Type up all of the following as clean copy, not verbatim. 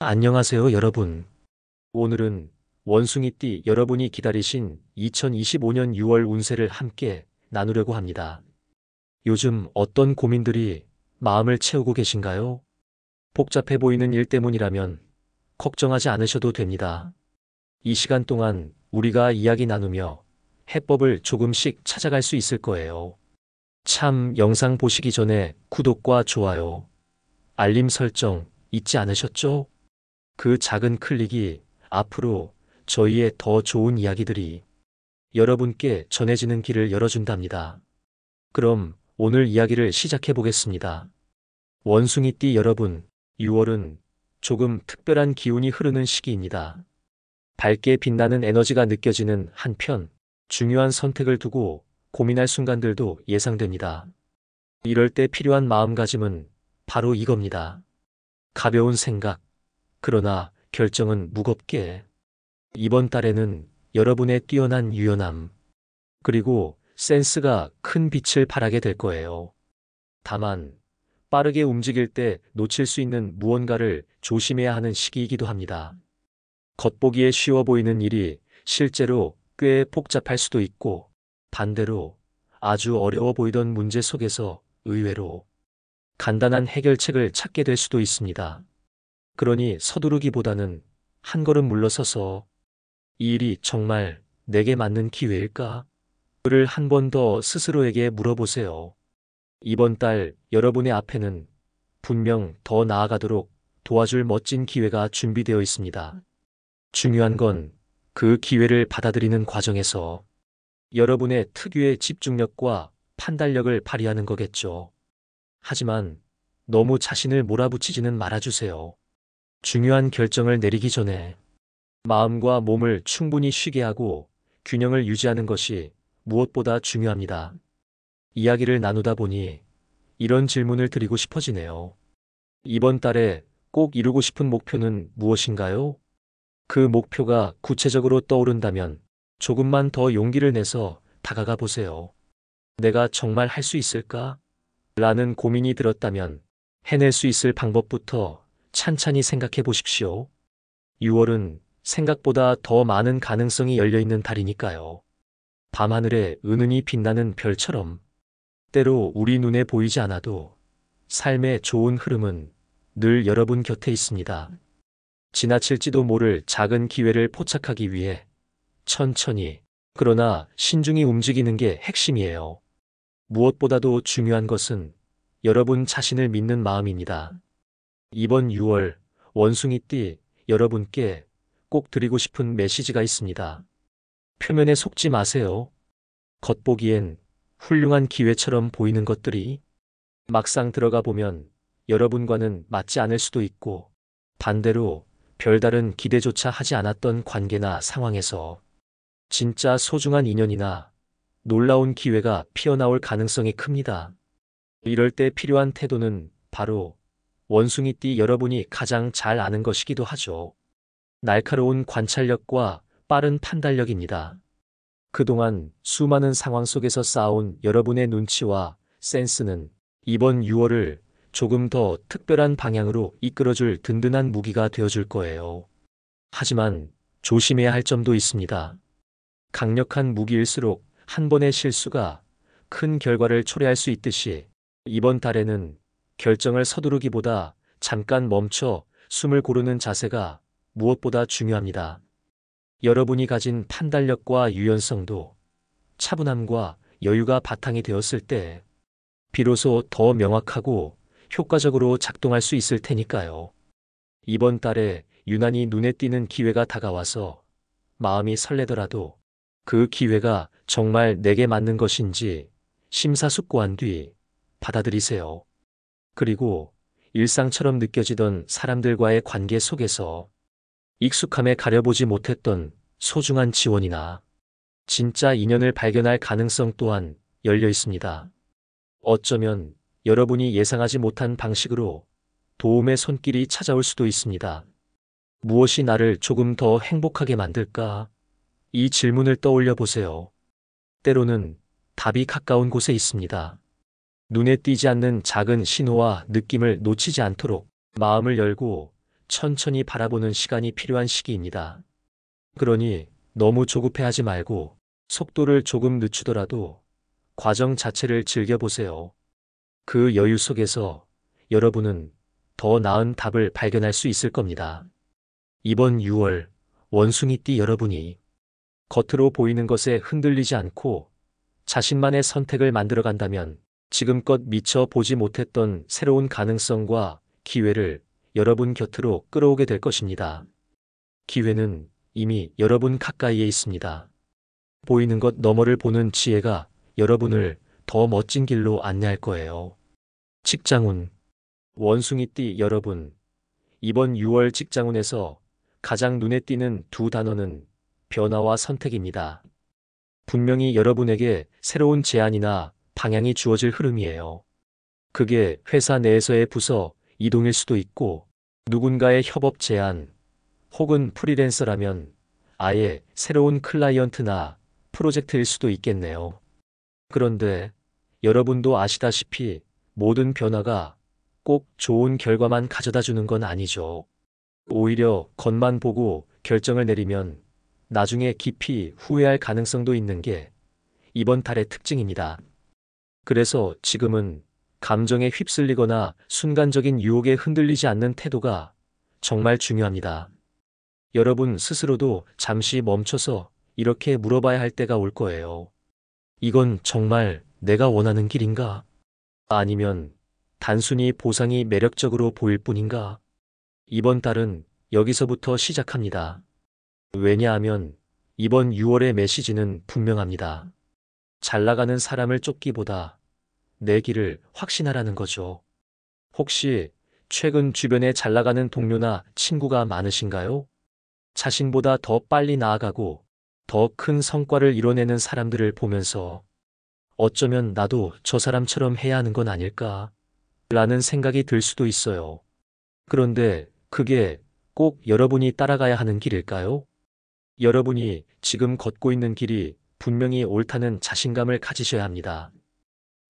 안녕하세요, 여러분. 오늘은 원숭이띠 여러분이 기다리신 2025년 6월 운세를 함께 나누려고 합니다. 요즘 어떤 고민들이 마음을 채우고 계신가요? 복잡해 보이는 일 때문이라면 걱정하지 않으셔도 됩니다. 이 시간 동안 우리가 이야기 나누며 해법을 조금씩 찾아갈 수 있을 거예요. 참, 영상 보시기 전에 구독과 좋아요, 알림 설정 잊지 않으셨죠? 그 작은 클릭이 앞으로 저희의 더 좋은 이야기들이 여러분께 전해지는 길을 열어준답니다. 그럼 오늘 이야기를 시작해 보겠습니다. 원숭이띠 여러분, 6월은 조금 특별한 기운이 흐르는 시기입니다. 밝게 빛나는 에너지가 느껴지는 한편 중요한 선택을 두고 고민할 순간들도 예상됩니다. 이럴 때 필요한 마음가짐은 바로 이겁니다. 가벼운 생각, 그러나 결정은 무겁게. 이번 달에는 여러분의 뛰어난 유연함, 그리고 센스가 큰 빛을 발하게 될 거예요. 다만, 빠르게 움직일 때 놓칠 수 있는 무언가를 조심해야 하는 시기이기도 합니다. 겉보기에 쉬워 보이는 일이 실제로 꽤 복잡할 수도 있고, 반대로 아주 어려워 보이던 문제 속에서 의외로 간단한 해결책을 찾게 될 수도 있습니다. 그러니 서두르기보다는 한 걸음 물러서서 이 일이 정말 내게 맞는 기회일까? 를 한 번 더 스스로에게 물어보세요. 이번 달 여러분의 앞에는 분명 더 나아가도록 도와줄 멋진 기회가 준비되어 있습니다. 중요한 건 그 기회를 받아들이는 과정에서 여러분의 특유의 집중력과 판단력을 발휘하는 거겠죠. 하지만 너무 자신을 몰아붙이지는 말아주세요. 중요한 결정을 내리기 전에 마음과 몸을 충분히 쉬게 하고 균형을 유지하는 것이 무엇보다 중요합니다. 이야기를 나누다 보니 이런 질문을 드리고 싶어지네요. 이번 달에 꼭 이루고 싶은 목표는 무엇인가요? 그 목표가 구체적으로 떠오른다면 조금만 더 용기를 내서 다가가 보세요. 내가 정말 할 수 있을까? 라는 고민이 들었다면 해낼 수 있을 방법부터 찬찬히 생각해 보십시오. 6월은 생각보다 더 많은 가능성이 열려있는 달이니까요. 밤하늘에 은은히 빛나는 별처럼 때로 우리 눈에 보이지 않아도 삶의 좋은 흐름은 늘 여러분 곁에 있습니다. 지나칠지도 모를 작은 기회를 포착하기 위해 천천히, 그러나 신중히 움직이는 게 핵심이에요. 무엇보다도 중요한 것은 여러분 자신을 믿는 마음입니다. 이번 6월 원숭이띠 여러분께 꼭 드리고 싶은 메시지가 있습니다. 표면에 속지 마세요. 겉보기엔 훌륭한 기회처럼 보이는 것들이 막상 들어가 보면 여러분과는 맞지 않을 수도 있고, 반대로 별다른 기대조차 하지 않았던 관계나 상황에서 진짜 소중한 인연이나 놀라운 기회가 피어나올 가능성이 큽니다. 이럴 때 필요한 태도는 바로 원숭이띠 여러분이 가장 잘 아는 것이기도 하죠. 날카로운 관찰력과 빠른 판단력입니다. 그동안 수많은 상황 속에서 쌓아온 여러분의 눈치와 센스는 이번 6월을 조금 더 특별한 방향으로 이끌어줄 든든한 무기가 되어줄 거예요. 하지만 조심해야 할 점도 있습니다. 강력한 무기일수록 한 번의 실수가 큰 결과를 초래할 수 있듯이 이번 달에는 결정을 서두르기보다 잠깐 멈춰 숨을 고르는 자세가 무엇보다 중요합니다. 여러분이 가진 판단력과 유연성도 차분함과 여유가 바탕이 되었을 때 비로소 더 명확하고 효과적으로 작동할 수 있을 테니까요. 이번 달에 유난히 눈에 띄는 기회가 다가와서 마음이 설레더라도 그 기회가 정말 내게 맞는 것인지 심사숙고한 뒤 받아들이세요. 그리고 일상처럼 느껴지던 사람들과의 관계 속에서 익숙함에 가려보지 못했던 소중한 지원이나 진짜 인연을 발견할 가능성 또한 열려 있습니다. 어쩌면 여러분이 예상하지 못한 방식으로 도움의 손길이 찾아올 수도 있습니다. 무엇이 나를 조금 더 행복하게 만들까? 이 질문을 떠올려 보세요. 때로는 답이 가까운 곳에 있습니다. 눈에 띄지 않는 작은 신호와 느낌을 놓치지 않도록 마음을 열고 천천히 바라보는 시간이 필요한 시기입니다. 그러니 너무 조급해하지 말고 속도를 조금 늦추더라도 과정 자체를 즐겨보세요. 그 여유 속에서 여러분은 더 나은 답을 발견할 수 있을 겁니다. 이번 6월 원숭이띠 여러분이 겉으로 보이는 것에 흔들리지 않고 자신만의 선택을 만들어 간다면 지금껏 미처 보지 못했던 새로운 가능성과 기회를 여러분 곁으로 끌어오게 될 것입니다. 기회는 이미 여러분 가까이에 있습니다. 보이는 것 너머를 보는 지혜가 여러분을 더 멋진 길로 안내할 거예요. 직장운. 원숭이띠 여러분, 이번 6월 직장운에서 가장 눈에 띄는 두 단어는 변화와 선택입니다. 분명히 여러분에게 새로운 제안이나 방향이 주어질 흐름이에요. 그게 회사 내에서의 부서 이동일 수도 있고, 누군가의 협업 제안, 혹은 프리랜서라면 아예 새로운 클라이언트나 프로젝트일 수도 있겠네요. 그런데 여러분도 아시다시피 모든 변화가 꼭 좋은 결과만 가져다 주는 건 아니죠. 오히려 겉만 보고 결정을 내리면 나중에 깊이 후회할 가능성도 있는 게 이번 달의 특징입니다. 그래서 지금은 감정에 휩쓸리거나 순간적인 유혹에 흔들리지 않는 태도가 정말 중요합니다. 여러분 스스로도 잠시 멈춰서 이렇게 물어봐야 할 때가 올 거예요. 이건 정말 내가 원하는 길인가? 아니면 단순히 보상이 매력적으로 보일 뿐인가? 이번 달은 여기서부터 시작합니다. 왜냐하면 이번 6월의 메시지는 분명합니다. 잘 나가는 사람을 쫓기보다 내 길을 확신하라는 거죠. 혹시 최근 주변에 잘 나가는 동료나 친구가 많으신가요? 자신보다 더 빨리 나아가고 더 큰 성과를 이뤄내는 사람들을 보면서 어쩌면 나도 저 사람처럼 해야 하는 건 아닐까? 라는 생각이 들 수도 있어요. 그런데 그게 꼭 여러분이 따라가야 하는 길일까요? 여러분이 지금 걷고 있는 길이 분명히 옳다는 자신감을 가지셔야 합니다.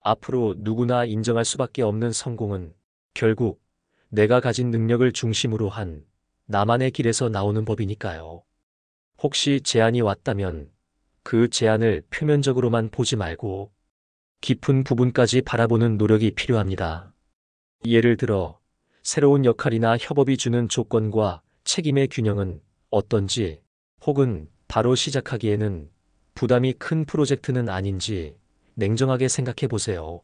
앞으로 누구나 인정할 수밖에 없는 성공은 결국 내가 가진 능력을 중심으로 한 나만의 길에서 나오는 법이니까요. 혹시 제안이 왔다면 그 제안을 표면적으로만 보지 말고 깊은 부분까지 바라보는 노력이 필요합니다. 예를 들어 새로운 역할이나 협업이 주는 조건과 책임의 균형은 어떤지, 혹은 바로 시작하기에는 부담이 큰 프로젝트는 아닌지 냉정하게 생각해 보세요.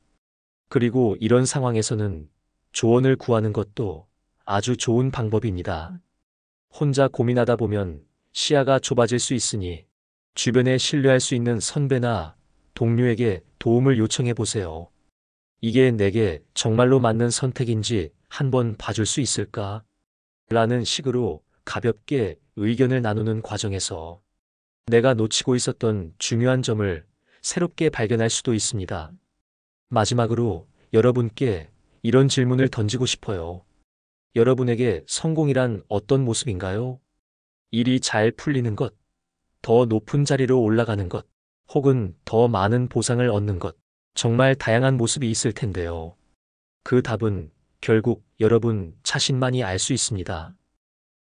그리고 이런 상황에서는 조언을 구하는 것도 아주 좋은 방법입니다. 혼자 고민하다 보면 시야가 좁아질 수 있으니 주변에 신뢰할 수 있는 선배나 동료에게 도움을 요청해 보세요. 이게 내게 정말로 맞는 선택인지 한번 봐줄 수 있을까? 라는 식으로 가볍게 의견을 나누는 과정에서 내가 놓치고 있었던 중요한 점을 새롭게 발견할 수도 있습니다. 마지막으로 여러분께 이런 질문을 던지고 싶어요. 여러분에게 성공이란 어떤 모습인가요? 일이 잘 풀리는 것, 더 높은 자리로 올라가는 것, 혹은 더 많은 보상을 얻는 것, 정말 다양한 모습이 있을 텐데요. 그 답은 결국 여러분 자신만이 알 수 있습니다.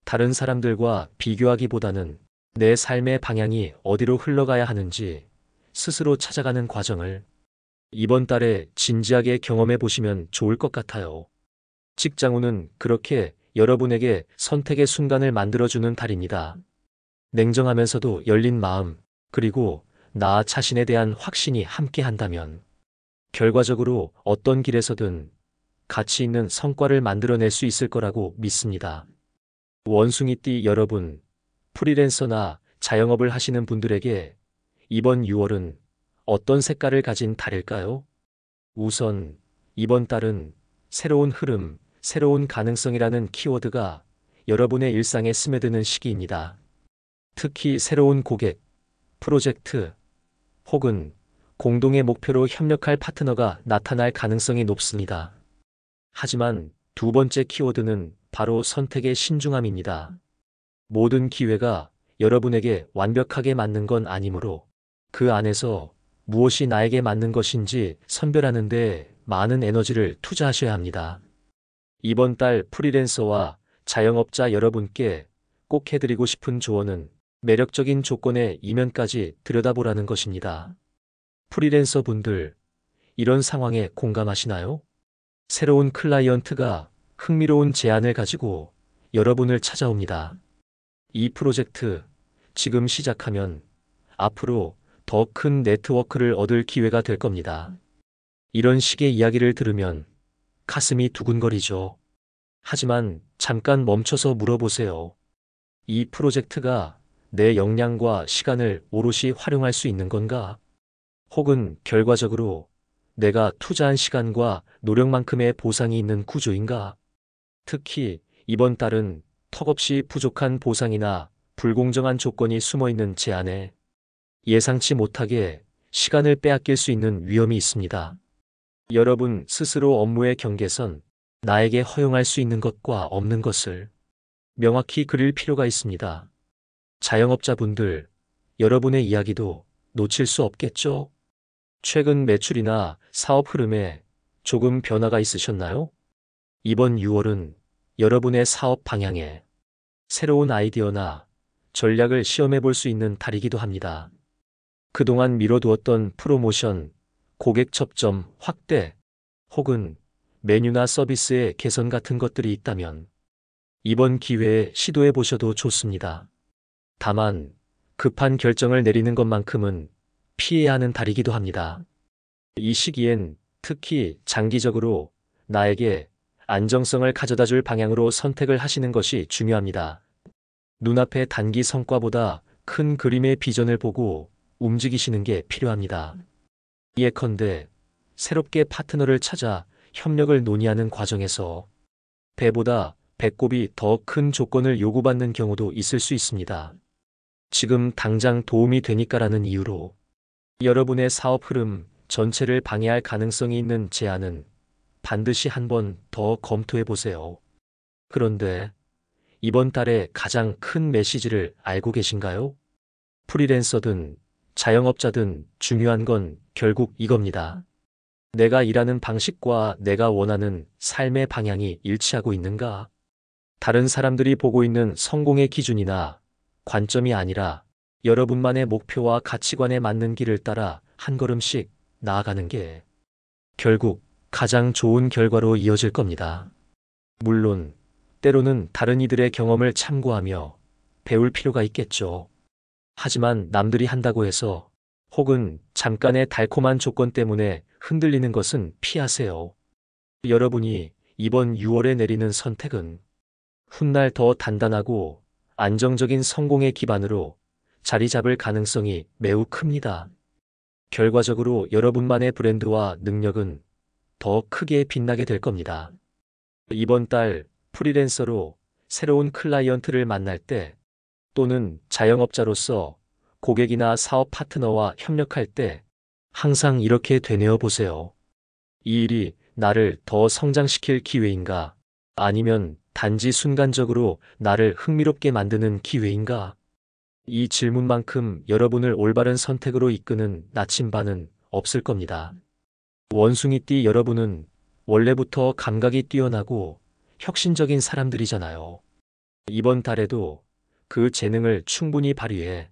다른 사람들과 비교하기보다는 내 삶의 방향이 어디로 흘러가야 하는지 스스로 찾아가는 과정을 이번 달에 진지하게 경험해 보시면 좋을 것 같아요. 직장운은 그렇게 여러분에게 선택의 순간을 만들어주는 달입니다. 냉정하면서도 열린 마음, 그리고 나 자신에 대한 확신이 함께 한다면 결과적으로 어떤 길에서든 가치 있는 성과를 만들어낼 수 있을 거라고 믿습니다. 원숭이띠 여러분, 프리랜서나 자영업을 하시는 분들에게 이번 6월은 어떤 색깔을 가진 달일까요? 우선 이번 달은 새로운 흐름, 새로운 가능성이라는 키워드가 여러분의 일상에 스며드는 시기입니다. 특히 새로운 고객, 프로젝트, 혹은 공동의 목표로 협력할 파트너가 나타날 가능성이 높습니다. 하지만 두 번째 키워드는 바로 선택의 신중함입니다. 모든 기회가 여러분에게 완벽하게 맞는 건 아니므로 그 안에서 무엇이 나에게 맞는 것인지 선별하는 데 많은 에너지를 투자하셔야 합니다. 이번 달 프리랜서와 자영업자 여러분께 꼭 해드리고 싶은 조언은 매력적인 조건의 이면까지 들여다보라는 것입니다. 프리랜서 분들, 이런 상황에 공감하시나요? 새로운 클라이언트가 흥미로운 제안을 가지고 여러분을 찾아옵니다. 이 프로젝트 지금 시작하면 앞으로 더 큰 네트워크를 얻을 기회가 될 겁니다. 이런 식의 이야기를 들으면 가슴이 두근거리죠. 하지만 잠깐 멈춰서 물어보세요. 이 프로젝트가 내 역량과 시간을 오롯이 활용할 수 있는 건가? 혹은 결과적으로 내가 투자한 시간과 노력만큼의 보상이 있는 구조인가? 특히 이번 달은 턱없이 부족한 보상이나 불공정한 조건이 숨어 있는 제안에 예상치 못하게 시간을 빼앗길 수 있는 위험이 있습니다. 여러분 스스로 업무의 경계선, 나에게 허용할 수 있는 것과 없는 것을 명확히 그릴 필요가 있습니다. 자영업자분들, 여러분의 이야기도 놓칠 수 없겠죠? 최근 매출이나 사업 흐름에 조금 변화가 있으셨나요? 이번 6월은 여러분의 사업 방향에 새로운 아이디어나 전략을 시험해 볼 수 있는 달이기도 합니다. 그동안 미뤄두었던 프로모션, 고객 접점 확대, 혹은 메뉴나 서비스의 개선 같은 것들이 있다면 이번 기회에 시도해 보셔도 좋습니다. 다만 급한 결정을 내리는 것만큼은 피해야 하는 달이기도 합니다. 이 시기엔 특히 장기적으로 나에게 안정성을 가져다 줄 방향으로 선택을 하시는 것이 중요합니다. 눈앞의 단기 성과보다 큰 그림의 비전을 보고 움직이시는 게 필요합니다. 예컨대 새롭게 파트너를 찾아 협력을 논의하는 과정에서 배보다 배꼽이 더 큰 조건을 요구받는 경우도 있을 수 있습니다. 지금 당장 도움이 되니까라는 이유로 여러분의 사업 흐름 전체를 방해할 가능성이 있는 제안은 반드시 한번 더 검토해 보세요. 그런데 이번 달에 가장 큰 메시지를 알고 계신가요? 프리랜서든 자영업자든 중요한 건 결국 이겁니다. 내가 일하는 방식과 내가 원하는 삶의 방향이 일치하고 있는가? 다른 사람들이 보고 있는 성공의 기준이나 관점이 아니라 여러분만의 목표와 가치관에 맞는 길을 따라 한 걸음씩 나아가는 게 결국 가장 좋은 결과로 이어질 겁니다. 물론 때로는 다른 이들의 경험을 참고하며 배울 필요가 있겠죠. 하지만 남들이 한다고 해서 혹은 잠깐의 달콤한 조건 때문에 흔들리는 것은 피하세요. 여러분이 이번 6월에 내리는 선택은 훗날 더 단단하고 안정적인 성공의 기반으로 자리 잡을 가능성이 매우 큽니다. 결과적으로 여러분만의 브랜드와 능력은 더 크게 빛나게 될 겁니다. 이번 달 프리랜서로 새로운 클라이언트를 만날 때 또는 자영업자로서 고객이나 사업 파트너와 협력할 때 항상 이렇게 되뇌어 보세요. 이 일이 나를 더 성장시킬 기회인가? 아니면 단지 순간적으로 나를 흥미롭게 만드는 기회인가? 이 질문만큼 여러분을 올바른 선택으로 이끄는 나침반은 없을 겁니다. 원숭이띠 여러분은 원래부터 감각이 뛰어나고 혁신적인 사람들이잖아요. 이번 달에도 그 재능을 충분히 발휘해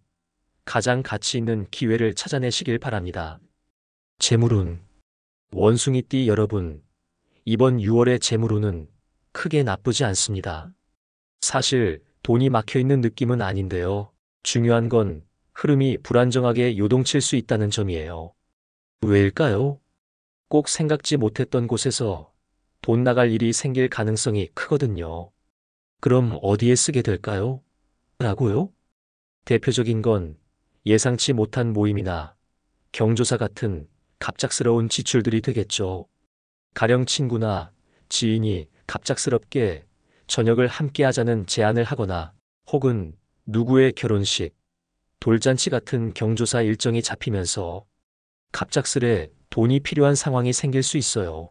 가장 가치 있는 기회를 찾아내시길 바랍니다. 재물운. 원숭이띠 여러분, 이번 6월의 재물운은 크게 나쁘지 않습니다. 사실 돈이 막혀있는 느낌은 아닌데요. 중요한 건 흐름이 불안정하게 요동칠 수 있다는 점이에요. 왜일까요? 꼭 생각지 못했던 곳에서 돈 나갈 일이 생길 가능성이 크거든요. 그럼 어디에 쓰게 될까요? 라고요? 대표적인 건 예상치 못한 모임이나 경조사 같은 갑작스러운 지출들이 되겠죠. 가령 친구나 지인이 갑작스럽게 저녁을 함께 하자는 제안을 하거나 혹은 누구의 결혼식, 돌잔치 같은 경조사 일정이 잡히면서 갑작스레 돈이 필요한 상황이 생길 수 있어요.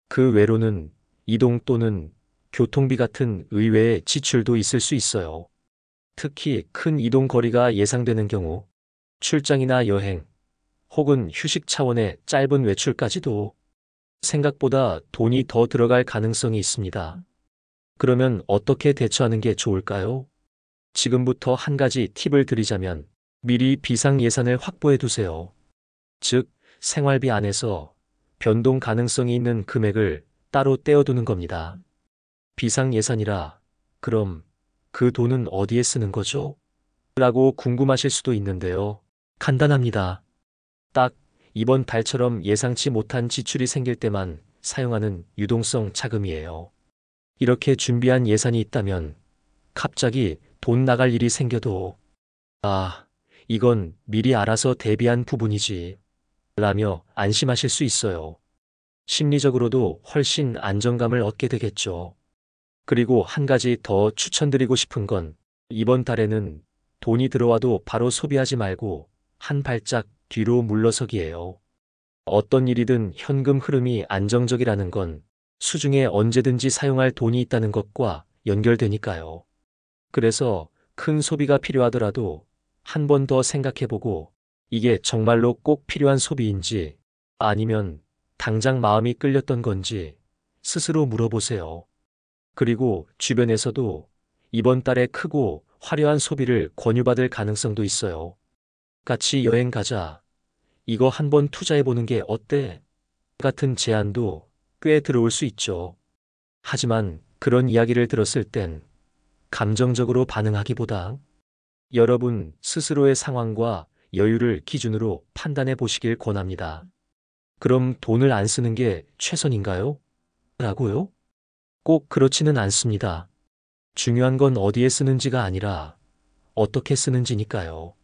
그 외로는 이동 또는 교통비 같은 의외의 지출도 있을 수 있어요. 특히 큰 이동 거리가 예상되는 경우, 출장이나 여행, 혹은 휴식 차원의 짧은 외출까지도 생각보다 돈이 더 들어갈 가능성이 있습니다. 그러면 어떻게 대처하는 게 좋을까요? 지금부터 한 가지 팁을 드리자면 미리 비상 예산을 확보해 두세요. 즉, 생활비 안에서 변동 가능성이 있는 금액을 따로 떼어두는 겁니다. 비상 예산이라, 그럼 그 돈은 어디에 쓰는 거죠? 라고 궁금하실 수도 있는데요. 간단합니다. 딱 이번 달처럼 예상치 못한 지출이 생길 때만 사용하는 유동성 자금이에요. 이렇게 준비한 예산이 있다면 갑자기 돈 나갈 일이 생겨도 아, 이건 미리 알아서 대비한 부분이지 라며 안심하실 수 있어요. 심리적으로도 훨씬 안정감을 얻게 되겠죠. 그리고 한 가지 더 추천드리고 싶은 건 이번 달에는 돈이 들어와도 바로 소비하지 말고 한 발짝 뒤로 물러서기예요. 어떤 일이든 현금 흐름이 안정적이라는 건 수중에 언제든지 사용할 돈이 있다는 것과 연결되니까요. 그래서 큰 소비가 필요하더라도 한 번 더 생각해보고 이게 정말로 꼭 필요한 소비인지 아니면 당장 마음이 끌렸던 건지 스스로 물어보세요. 그리고 주변에서도 이번 달에 크고 화려한 소비를 권유받을 가능성도 있어요. 같이 여행 가자. 이거 한번 투자해보는 게 어때? 같은 제안도 꽤 들어올 수 있죠. 하지만 그런 이야기를 들었을 땐 감정적으로 반응하기보다 여러분 스스로의 상황과 여유를 기준으로 판단해 보시길 권합니다. 그럼 돈을 안 쓰는 게 최선인가요? 라고요? 꼭 그렇지는 않습니다. 중요한 건 어디에 쓰는지가 아니라 어떻게 쓰는지니까요.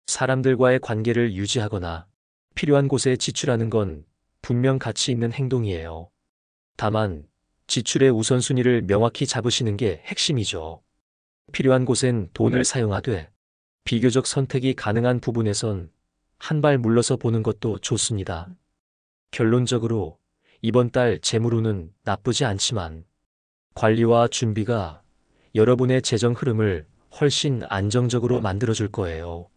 사람들과의 관계를 유지하거나 필요한 곳에 지출하는 건 분명 가치 있는 행동이에요. 다만 지출의 우선순위를 명확히 잡으시는 게 핵심이죠. 필요한 곳엔 돈을 사용하되 비교적 선택이 가능한 부분에선 한 발 물러서 보는 것도 좋습니다. 결론적으로 이번 달 재무로는 나쁘지 않지만 관리와 준비가 여러분의 재정 흐름을 훨씬 안정적으로 만들어줄 거예요.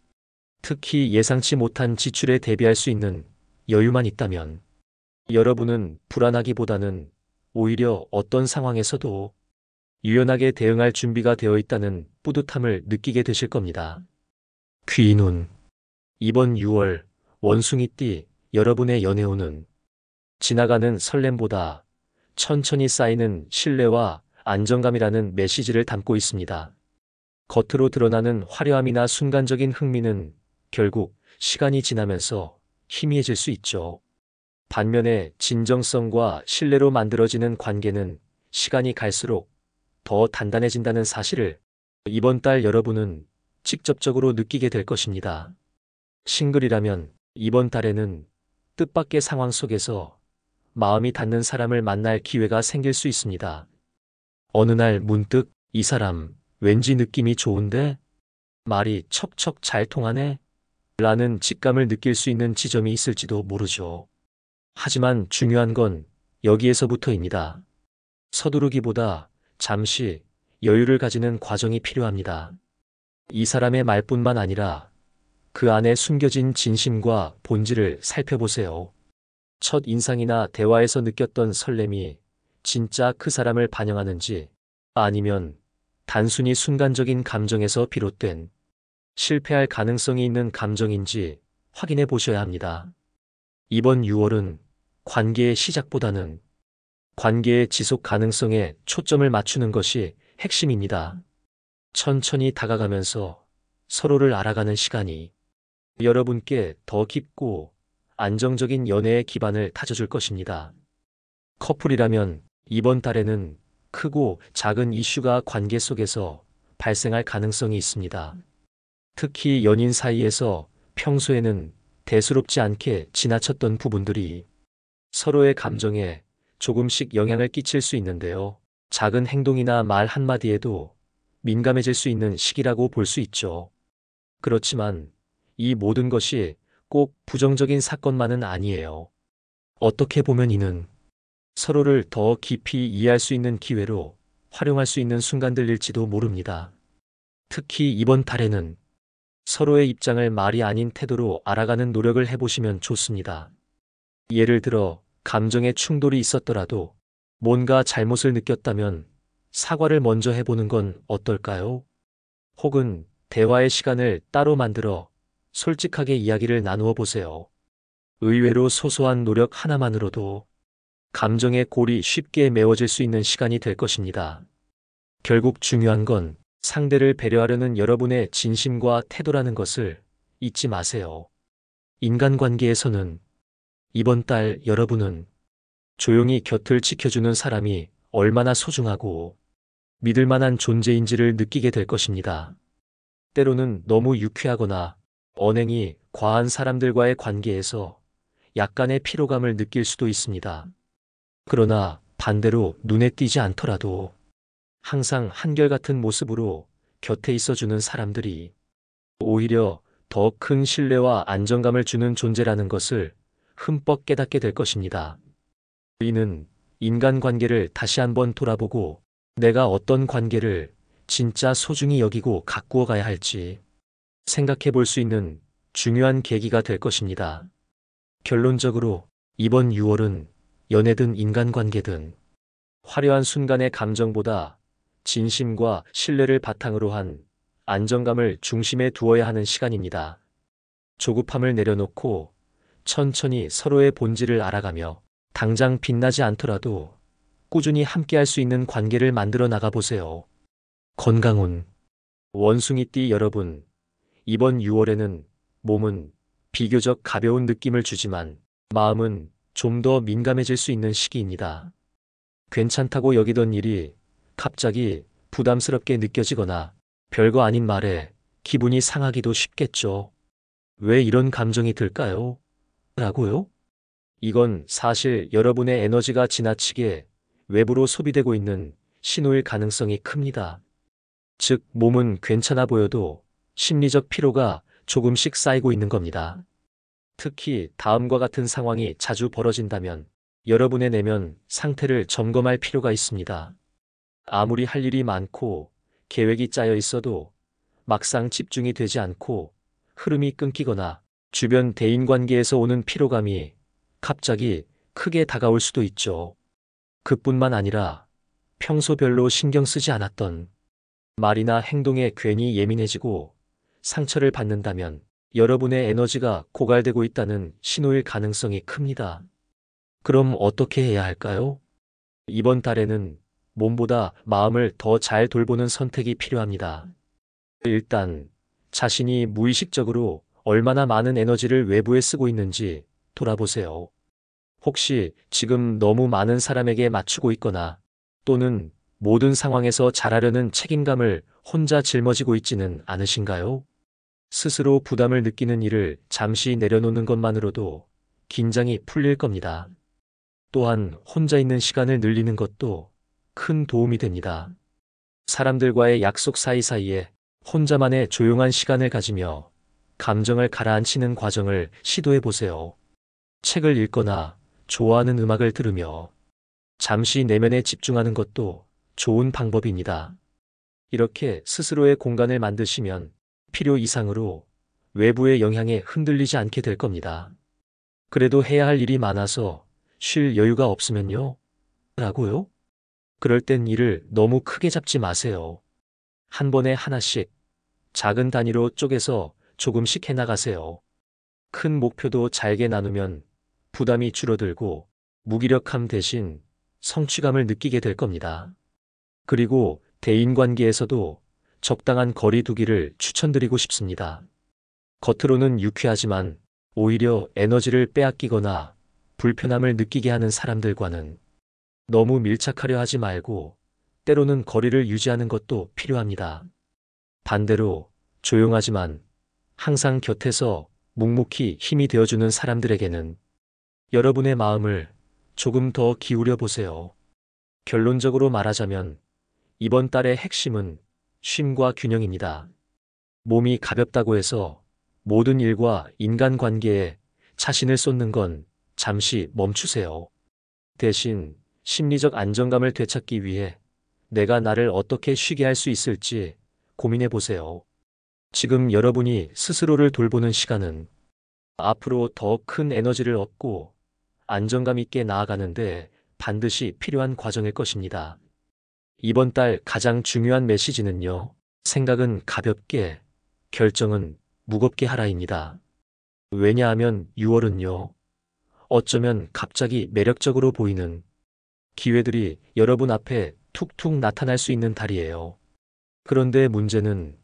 특히 예상치 못한 지출에 대비할 수 있는 여유만 있다면 여러분은 불안하기보다는 오히려 어떤 상황에서도 유연하게 대응할 준비가 되어 있다는 뿌듯함을 느끼게 되실 겁니다. 귀인운. 이번 6월 원숭이띠 여러분의 연애운은 지나가는 설렘보다 천천히 쌓이는 신뢰와 안정감이라는 메시지를 담고 있습니다. 겉으로 드러나는 화려함이나 순간적인 흥미는 결국 시간이 지나면서 희미해질 수 있죠. 반면에 진정성과 신뢰로 만들어지는 관계는 시간이 갈수록 더 단단해진다는 사실을 이번 달 여러분은 직접적으로 느끼게 될 것입니다. 싱글이라면 이번 달에는 뜻밖의 상황 속에서 마음이 닿는 사람을 만날 기회가 생길 수 있습니다. 어느 날 문득 이 사람 왠지 느낌이 좋은데? 말이 척척 잘 통하네? 라는 직감을 느낄 수 있는 지점이 있을지도 모르죠. 하지만 중요한 건 여기에서부터입니다. 서두르기보다 잠시 여유를 가지는 과정이 필요합니다. 이 사람의 말뿐만 아니라 그 안에 숨겨진 진심과 본질을 살펴보세요. 첫 인상이나 대화에서 느꼈던 설렘이 진짜 그 사람을 반영하는지 아니면 단순히 순간적인 감정에서 비롯된 실패할 가능성이 있는 감정인지 확인해 보셔야 합니다. 이번 6월은 관계의 시작보다는 관계의 지속 가능성에 초점을 맞추는 것이 핵심입니다. 천천히 다가가면서 서로를 알아가는 시간이 여러분께 더 깊고 안정적인 연애의 기반을 다져줄 것입니다. 커플이라면 이번 달에는 크고 작은 이슈가 관계 속에서 발생할 가능성이 있습니다. 특히 연인 사이에서 평소에는 대수롭지 않게 지나쳤던 부분들이 서로의 감정에 조금씩 영향을 끼칠 수 있는데요. 작은 행동이나 말 한마디에도 민감해질 수 있는 시기라고 볼 수 있죠. 그렇지만 이 모든 것이 꼭 부정적인 사건만은 아니에요. 어떻게 보면 이는 서로를 더 깊이 이해할 수 있는 기회로 활용할 수 있는 순간들일지도 모릅니다. 특히 이번 달에는 서로의 입장을 말이 아닌 태도로 알아가는 노력을 해보시면 좋습니다. 예를 들어 감정의 충돌이 있었더라도 뭔가 잘못을 느꼈다면 사과를 먼저 해보는 건 어떨까요? 혹은 대화의 시간을 따로 만들어 솔직하게 이야기를 나누어 보세요. 의외로 소소한 노력 하나만으로도 감정의 골이 쉽게 메워질 수 있는 시간이 될 것입니다. 결국 중요한 건 상대를 배려하려는 여러분의 진심과 태도라는 것을 잊지 마세요. 인간관계에서는 이번 달 여러분은 조용히 곁을 지켜주는 사람이 얼마나 소중하고 믿을 만한 존재인지를 느끼게 될 것입니다. 때로는 너무 유쾌하거나 언행이 과한 사람들과의 관계에서 약간의 피로감을 느낄 수도 있습니다. 그러나 반대로 눈에 띄지 않더라도 항상 한결같은 모습으로 곁에 있어주는 사람들이 오히려 더 큰 신뢰와 안정감을 주는 존재라는 것을 흠뻑 깨닫게 될 것입니다. 이는 인간관계를 다시 한번 돌아보고 내가 어떤 관계를 진짜 소중히 여기고 가꾸어 가야 할지 생각해 볼 수 있는 중요한 계기가 될 것입니다. 결론적으로 이번 6월은 연애든 인간관계든 화려한 순간의 감정보다 진심과 신뢰를 바탕으로 한 안정감을 중심에 두어야 하는 시간입니다. 조급함을 내려놓고 천천히 서로의 본질을 알아가며 당장 빛나지 않더라도 꾸준히 함께할 수 있는 관계를 만들어 나가보세요. 건강운 원숭이띠 여러분, 이번 6월에는 몸은 비교적 가벼운 느낌을 주지만 마음은 좀 더 민감해질 수 있는 시기입니다. 괜찮다고 여기던 일이 갑자기 부담스럽게 느껴지거나 별거 아닌 말에 기분이 상하기도 쉽겠죠. 왜 이런 감정이 들까요? 라고요? 이건 사실 여러분의 에너지가 지나치게 외부로 소비되고 있는 신호일 가능성이 큽니다. 즉, 몸은 괜찮아 보여도 심리적 피로가 조금씩 쌓이고 있는 겁니다. 특히 다음과 같은 상황이 자주 벌어진다면 여러분의 내면 상태를 점검할 필요가 있습니다. 아무리 할 일이 많고 계획이 짜여 있어도 막상 집중이 되지 않고 흐름이 끊기거나 주변 대인관계에서 오는 피로감이 갑자기 크게 다가올 수도 있죠. 그뿐만 아니라 평소 별로 신경 쓰지 않았던 말이나 행동에 괜히 예민해지고 상처를 받는다면 여러분의 에너지가 고갈되고 있다는 신호일 가능성이 큽니다. 그럼 어떻게 해야 할까요? 이번 달에는 몸보다 마음을 더 잘 돌보는 선택이 필요합니다. 일단 자신이 무의식적으로 얼마나 많은 에너지를 외부에 쓰고 있는지 돌아보세요. 혹시 지금 너무 많은 사람에게 맞추고 있거나 또는 모든 상황에서 잘하려는 책임감을 혼자 짊어지고 있지는 않으신가요? 스스로 부담을 느끼는 일을 잠시 내려놓는 것만으로도 긴장이 풀릴 겁니다. 또한 혼자 있는 시간을 늘리는 것도 큰 도움이 됩니다. 사람들과의 약속 사이사이에 혼자만의 조용한 시간을 가지며 감정을 가라앉히는 과정을 시도해 보세요. 책을 읽거나 좋아하는 음악을 들으며 잠시 내면에 집중하는 것도 좋은 방법입니다. 이렇게 스스로의 공간을 만드시면 필요 이상으로 외부의 영향에 흔들리지 않게 될 겁니다. 그래도 해야 할 일이 많아서 쉴 여유가 없으면요? 라고요? 그럴 땐 일을 너무 크게 잡지 마세요. 한 번에 하나씩 작은 단위로 쪼개서 조금씩 해나가세요. 큰 목표도 잘게 나누면 부담이 줄어들고 무기력함 대신 성취감을 느끼게 될 겁니다. 그리고 대인관계에서도 적당한 거리 두기를 추천드리고 싶습니다. 겉으로는 유쾌하지만 오히려 에너지를 빼앗기거나 불편함을 느끼게 하는 사람들과는 너무 밀착하려 하지 말고 때로는 거리를 유지하는 것도 필요합니다. 반대로 조용하지만 항상 곁에서 묵묵히 힘이 되어주는 사람들에게는 여러분의 마음을 조금 더 기울여 보세요. 결론적으로 말하자면 이번 달의 핵심은 쉼과 균형입니다. 몸이 가볍다고 해서 모든 일과 인간관계에 자신을 쏟는 건 잠시 멈추세요. 대신 심리적 안정감을 되찾기 위해 내가 나를 어떻게 쉬게 할 수 있을지 고민해 보세요. 지금 여러분이 스스로를 돌보는 시간은 앞으로 더 큰 에너지를 얻고 안정감 있게 나아가는데 반드시 필요한 과정일 것입니다. 이번 달 가장 중요한 메시지는요. 생각은 가볍게, 결정은 무겁게 하라입니다. 왜냐하면 6월은요. 어쩌면 갑자기 매력적으로 보이는 기회들이 여러분 앞에 툭툭 나타날 수 있는 달이에요. 그런데 문제는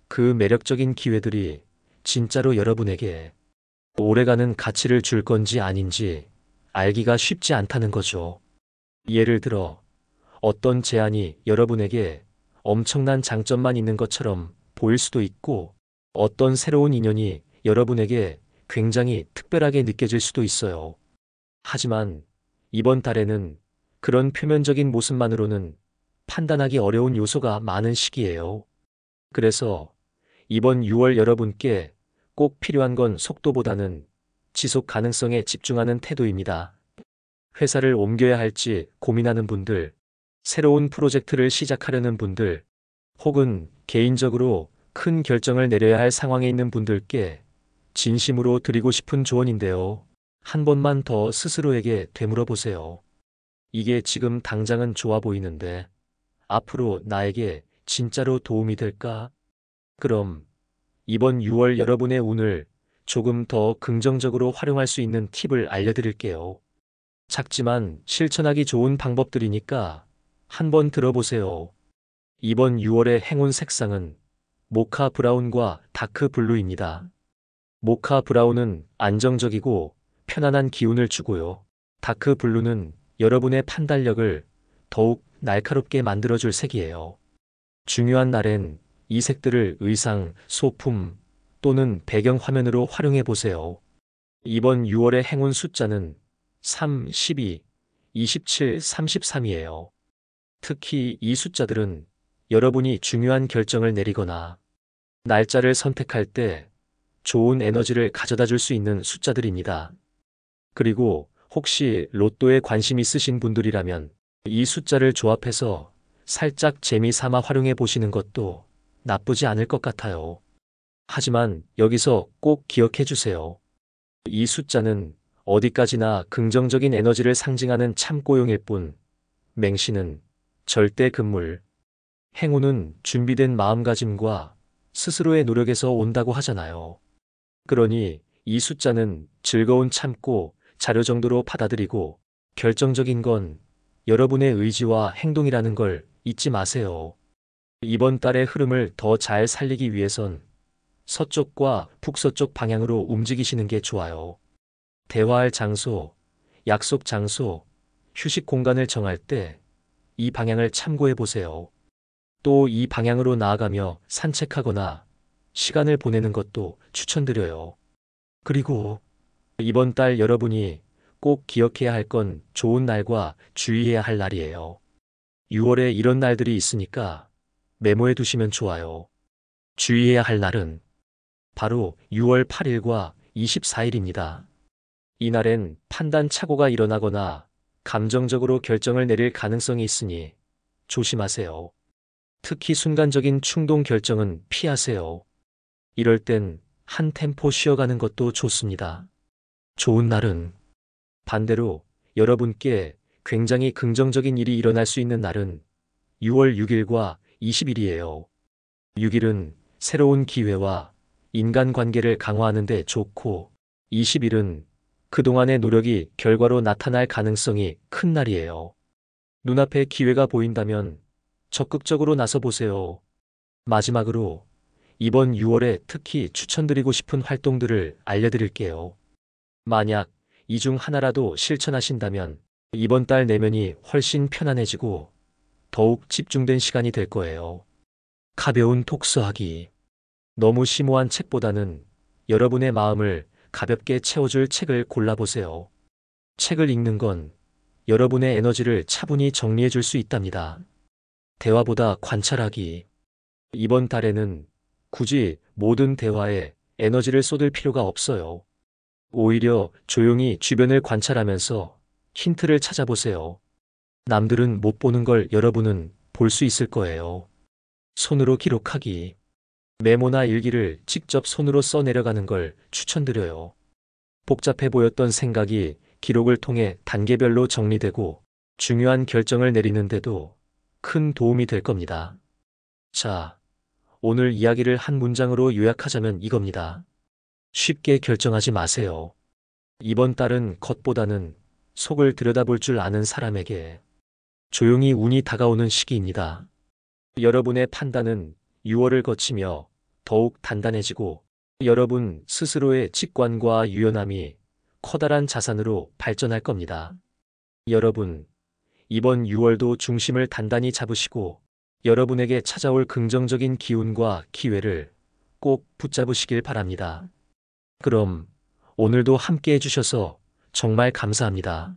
그 매력적인 기회들이 진짜로 여러분에게 오래가는 가치를 줄 건지 아닌지 알기가 쉽지 않다는 거죠. 예를 들어 어떤 제안이 여러분에게 엄청난 장점만 있는 것처럼 보일 수도 있고 어떤 새로운 인연이 여러분에게 굉장히 특별하게 느껴질 수도 있어요. 하지만 이번 달에는 그런 표면적인 모습만으로는 판단하기 어려운 요소가 많은 시기예요. 그래서 이번 6월 여러분께 꼭 필요한 건 속도보다는 지속 가능성에 집중하는 태도입니다. 회사를 옮겨야 할지 고민하는 분들, 새로운 프로젝트를 시작하려는 분들, 혹은 개인적으로 큰 결정을 내려야 할 상황에 있는 분들께 진심으로 드리고 싶은 조언인데요. 한 번만 더 스스로에게 되물어 보세요. 이게 지금 당장은 좋아 보이는데 앞으로 나에게 진짜로 도움이 될까? 그럼 이번 6월 여러분의 운을 조금 더 긍정적으로 활용할 수 있는 팁을 알려드릴게요. 작지만 실천하기 좋은 방법들이니까 한번 들어보세요. 이번 6월의 행운 색상은 모카 브라운과 다크 블루입니다. 모카 브라운은 안정적이고 편안한 기운을 주고요. 다크 블루는 여러분의 판단력을 더욱 날카롭게 만들어줄 색이에요. 중요한 날엔 이 색들을 의상, 소품 또는 배경 화면으로 활용해 보세요. 이번 6월의 행운 숫자는 3, 12, 27, 33이에요. 특히 이 숫자들은 여러분이 중요한 결정을 내리거나 날짜를 선택할 때 좋은 에너지를 가져다 줄 수 있는 숫자들입니다. 그리고 혹시 로또에 관심 있으신 분들이라면 이 숫자를 조합해서 살짝 재미삼아 활용해 보시는 것도 나쁘지 않을 것 같아요. 하지만 여기서 꼭 기억해 주세요. 이 숫자는 어디까지나 긍정적인 에너지를 상징하는 참고용일 뿐, 맹신은 절대 금물, 행운은 준비된 마음가짐과 스스로의 노력에서 온다고 하잖아요. 그러니 이 숫자는 즐거운 참고 자료 정도로 받아들이고 결정적인 건 여러분의 의지와 행동이라는 걸 잊지 마세요. 이번 달의 흐름을 더 잘 살리기 위해선 서쪽과 북서쪽 방향으로 움직이시는 게 좋아요. 대화할 장소, 약속 장소, 휴식 공간을 정할 때 이 방향을 참고해 보세요. 또 이 방향으로 나아가며 산책하거나 시간을 보내는 것도 추천드려요. 그리고 이번 달 여러분이 꼭 기억해야 할 건 좋은 날과 주의해야 할 날이에요. 6월에 이런 날들이 있으니까 메모해 두시면 좋아요. 주의해야 할 날은 바로 6월 8일과 24일입니다. 이날엔 판단 착오가 일어나거나 감정적으로 결정을 내릴 가능성이 있으니 조심하세요. 특히 순간적인 충동 결정은 피하세요. 이럴 땐 한 템포 쉬어가는 것도 좋습니다. 좋은 날은 반대로 여러분께 굉장히 긍정적인 일이 일어날 수 있는 날은 6월 6일과 20일이에요. 6일은 새로운 기회와 인간관계를 강화하는 데 좋고 20일은 그동안의 노력이 결과로 나타날 가능성이 큰 날이에요. 눈앞에 기회가 보인다면 적극적으로 나서 보세요. 마지막으로 이번 6월에 특히 추천드리고 싶은 활동들을 알려드릴게요. 만약 이 중 하나라도 실천하신다면 이번 달 내면이 훨씬 편안해지고 더욱 집중된 시간이 될 거예요. 가벼운 독서하기. 너무 심오한 책보다는 여러분의 마음을 가볍게 채워줄 책을 골라보세요. 책을 읽는 건 여러분의 에너지를 차분히 정리해 줄 수 있답니다. 대화보다 관찰하기. 이번 달에는 굳이 모든 대화에 에너지를 쏟을 필요가 없어요. 오히려 조용히 주변을 관찰하면서 힌트를 찾아보세요. 남들은 못 보는 걸 여러분은 볼 수 있을 거예요. 손으로 기록하기. 메모나 일기를 직접 손으로 써 내려가는 걸 추천드려요. 복잡해 보였던 생각이 기록을 통해 단계별로 정리되고 중요한 결정을 내리는데도 큰 도움이 될 겁니다. 자, 오늘 이야기를 한 문장으로 요약하자면 이겁니다. 쉽게 결정하지 마세요. 이번 달은 겉보다는 속을 들여다볼 줄 아는 사람에게 조용히 운이 다가오는 시기입니다. 여러분의 판단은 6월을 거치며 더욱 단단해지고 여러분 스스로의 직관과 유연함이 커다란 자산으로 발전할 겁니다. 여러분, 이번 6월도 중심을 단단히 잡으시고 여러분에게 찾아올 긍정적인 기운과 기회를 꼭 붙잡으시길 바랍니다. 그럼 오늘도 함께 해주셔서 정말 감사합니다.